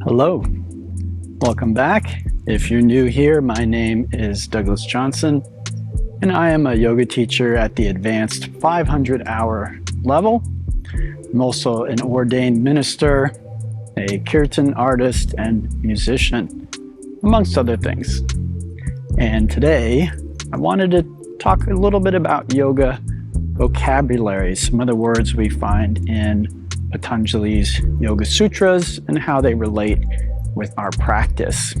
Hello, welcome back. If you're new here, my name is Douglas Johnson, and I am a yoga teacher at the advanced 500-hour level. I'm also an ordained minister, a kirtan artist, and musician, amongst other things. And today, I wanted to talk a little bit about yoga vocabulary, some of the words we find in Patanjali's Yoga Sutras and how they relate with our practice.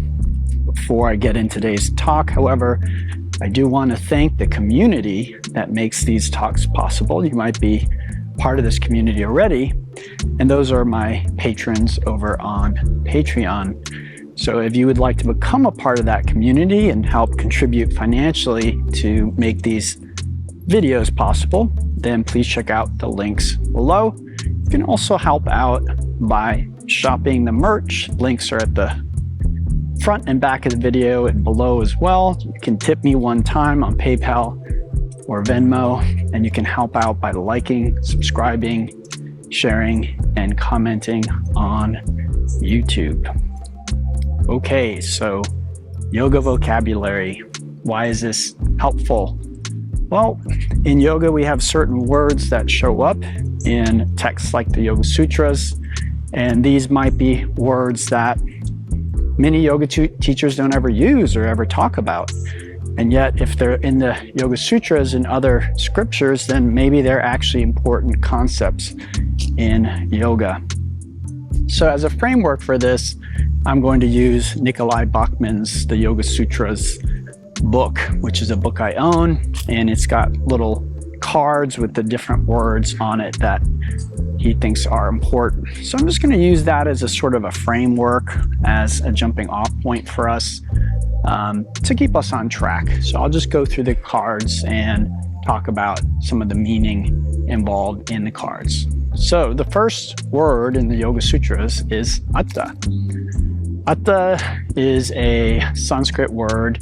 Before I get into today's talk, however, I do want to thank the community that makes these talks possible. You might be part of this community already, and those are my patrons over on Patreon. So if you would like to become a part of that community and help contribute financially to make these videos possible, then please check out the links below. You can also help out by shopping the merch. Links are at the front and back of the video and below as well. You can tip me one time on PayPal or Venmo, and you can help out by liking, subscribing, sharing, and commenting on YouTube. Okay, so yoga vocabulary. Why is this helpful? Well, in yoga, we have certain words that show up in texts like the Yoga Sutras, and these might be words that many yoga teachers don't ever use or ever talk about. And yet, if they're in the Yoga Sutras and other scriptures, then maybe they're actually important concepts in yoga. So as a framework for this, I'm going to use Nikolai Bachman's The Yoga Sutras book, which is a book I own, and it's got little cards with the different words on it that he thinks are important. So I'm just going to use that as a sort of a framework, as a jumping off point for us to keep us on track. So I'll just go through the cards and talk about some of the meaning involved in the cards. So the first word in the Yoga Sutras is Atha. Atha is a Sanskrit word,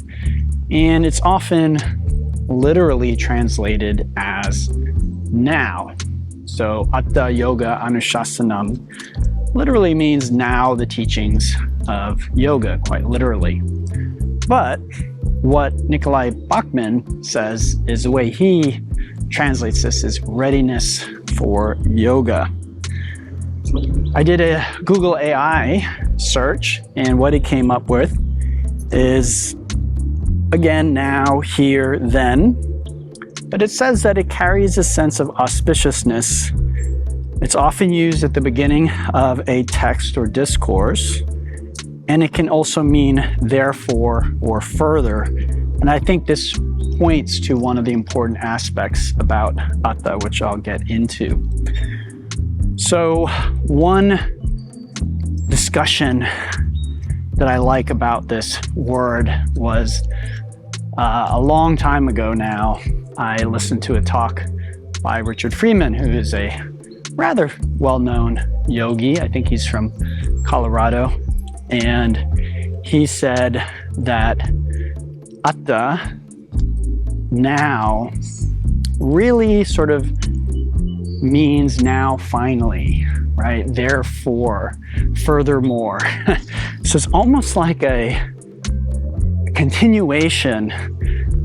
and it's often literally translated as now. So Atha Yoga Anushasanam literally means now the teachings of yoga, quite literally. But what Nikolai Bachman says is the way he translates this is readiness for yoga. I did a Google AI search, and what it came up with is, again, now, here, then. But it says that it carries a sense of auspiciousness. It's often used at the beginning of a text or discourse, and it can also mean therefore or further. And I think this points to one of the important aspects about Atha, which I'll get into. So one discussion that I like about this word was a long time ago now, I listened to a talk by Richard Freeman, who is a rather well-known yogi. I think he's from Colorado. And he said that Atha, now, really sort of means now, finally, right? Therefore, furthermore. So it's almost like a continuation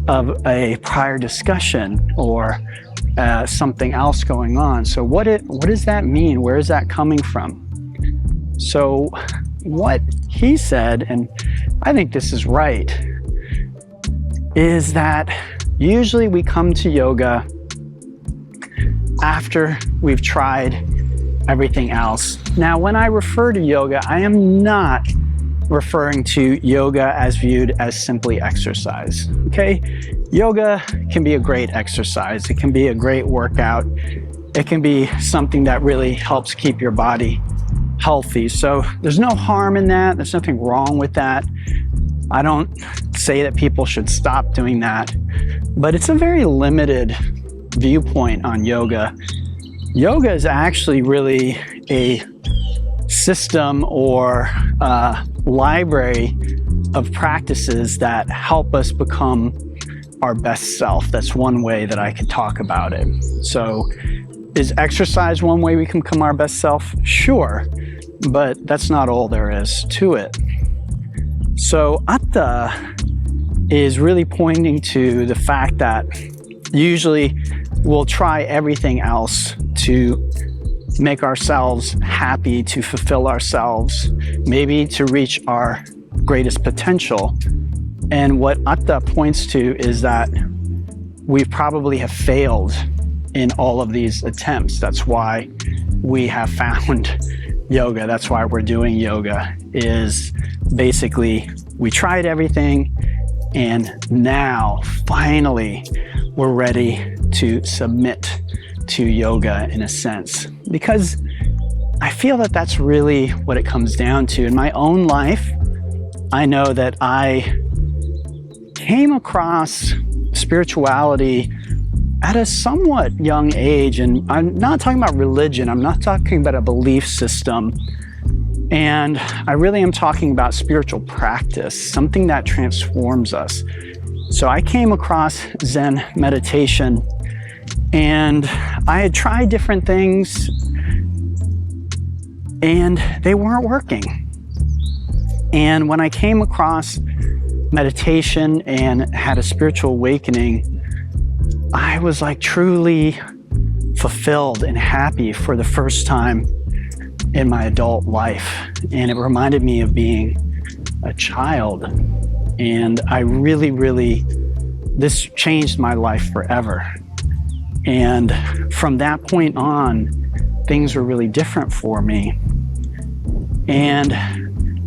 of a prior discussion or something else going on. So what does that mean? Where is that coming from? So what he said, and I think this is right, is that usually we come to yoga after we've tried everything else. Now, when I refer to yoga, I am not referring to yoga as viewed as simply exercise, okay? Yoga can be a great exercise. It can be a great workout. It can be something that really helps keep your body healthy. So there's no harm in that. There's nothing wrong with that. I don't say that people should stop doing that, but it's a very limited viewpoint on yoga. Yoga is actually really a system or library of practices that help us become our best self. That's one way that I could talk about it. So is exercise one way we can become our best self? Sure. but that's not all there is to it. So Atha is really pointing to the fact that usually we'll try everything else to make ourselves happy, to fulfill ourselves, maybe to reach our greatest potential. And what Atha points to is that we probably have failed in all of these attempts. That's why we have found yoga. That's why we're doing yoga, is basically we tried everything and now finally we're ready to submit to yoga in a sense. Because I feel that that's really what it comes down to. In my own life, I know that I came across spirituality at a somewhat young age, and I'm not talking about religion, I'm not talking about a belief system, and I really am talking about spiritual practice, something that transforms us. So I came across Zen meditation, and I had tried different things, and they weren't working. And when I came across meditation and had a spiritual awakening, I was like truly fulfilled and happy for the first time in my adult life. And it reminded me of being a child. And I really, this changed my life forever. And from that point on, things were really different for me. And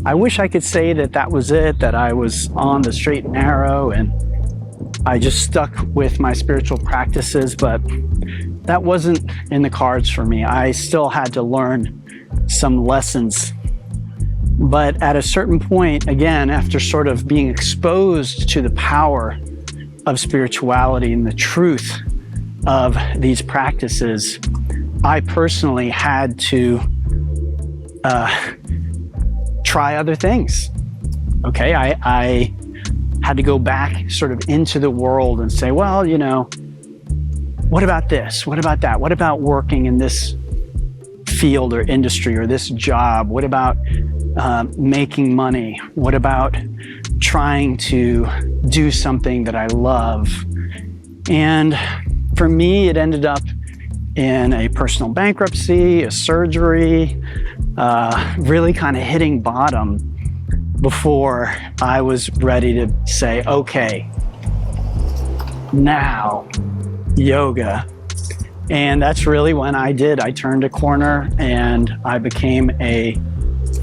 I wish I could say that that was it, that I was on the straight and narrow and I just stuck with my spiritual practices, but that wasn't in the cards for me. I still had to learn some lessons. But at a certain point, again, after sort of being exposed to the power of spirituality and the truth of these practices, I personally had to try other things. Okay, I had to go back sort of into the world and say, well, you know, what about this? What about that? What about working in this field or industry or this job? What about making money? What about trying to do something that I love? And for me, it ended up in a personal bankruptcy, a surgery, really kind of hitting bottom before I was ready to say, okay, now yoga. And that's really when I did. I turned a corner and I became a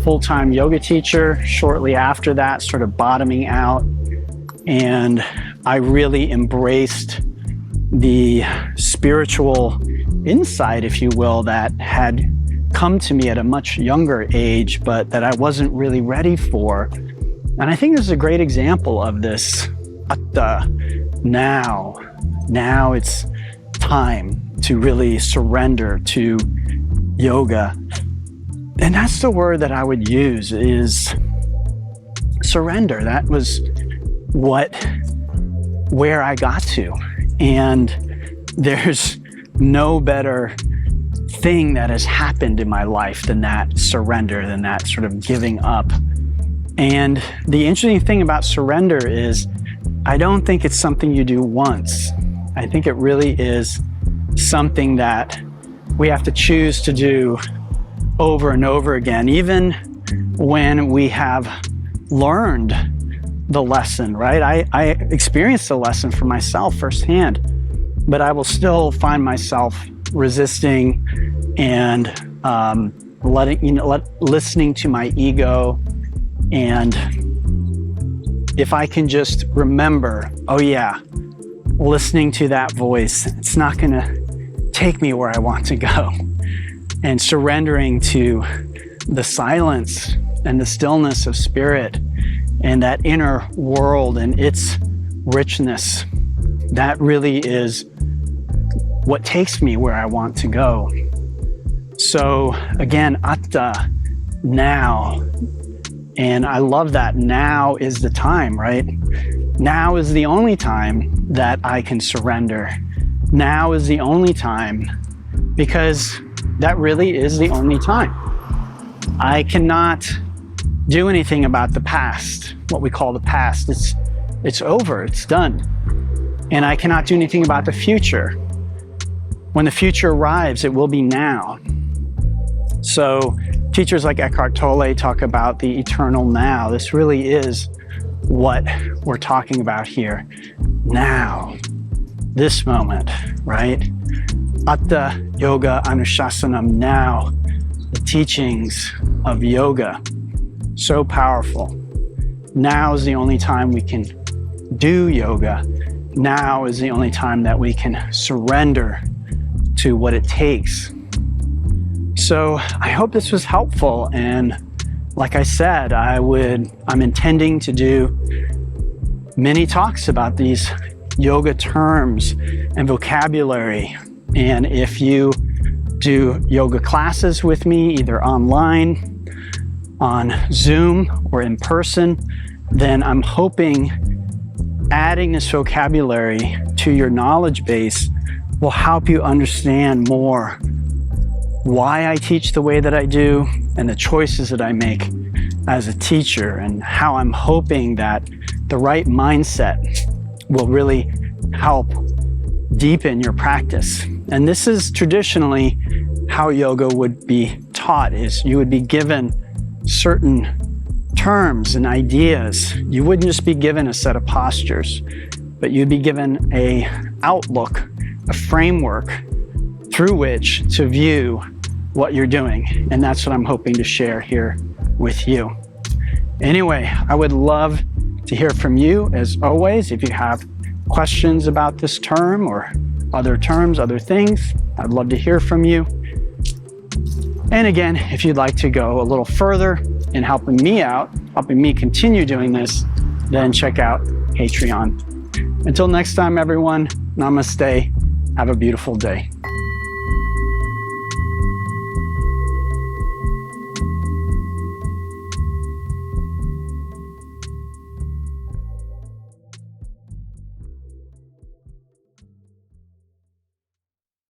full-time yoga teacher shortly after that, sort of bottoming out. And I really embraced the spiritual insight, if you will, that had come to me at a much younger age, but that I wasn't really ready for. And I think this is a great example of this. Atha, now it's time to really surrender to yoga. And that's the word that I would use, is surrender. That was where I got to. And there's no better thing that has happened in my life than that surrender, than that sort of giving up. And the interesting thing about surrender is I don't think it's something you do once. I think it really is something that we have to choose to do over and over again, even when we have learned the lesson, right? I experienced the lesson for myself firsthand, but I will still find myself resisting and listening to my ego. And if I can just remember, oh yeah, listening to that voice, it's not gonna take me where I want to go. And surrendering to the silence and the stillness of spirit and that inner world and its richness, that really is what takes me where I want to go. So again, Atha, now. And I love that now is the time, right? Now is the only time that I can surrender. Now is the only time, because that really is the only time. I cannot do anything about the past, what we call the past. It's over, it's done. And I cannot do anything about the future. When the future arrives, it will be now. So teachers like Eckhart Tolle talk about the eternal now. This really is what we're talking about here. Now, this moment, right? Atha Yoga Anushasanam, now, the teachings of yoga. So powerful. Now is the only time we can do yoga. Now is the only time that we can surrender to what it takes. So I hope this was helpful. And like I said, I'm intending to do many talks about these yoga terms and vocabulary. And if you do yoga classes with me, either online, on Zoom, or in person, then I'm hoping adding this vocabulary to your knowledge base will help you understand more why I teach the way that I do and the choices that I make as a teacher, and how I'm hoping that the right mindset will really help deepen your practice. And this is traditionally how yoga would be taught, is you would be given certain terms and ideas. You wouldn't just be given a set of postures, but you'd be given an outlook, a framework through which to view what you're doing. And that's what I'm hoping to share here with you. Anyway, I would love to hear from you, as always. If you have questions about this term or other terms, other things, I'd love to hear from you. And again, if you'd like to go a little further in helping me out, helping me continue doing this, then check out Patreon. Until next time, everyone, namaste. Have a beautiful day.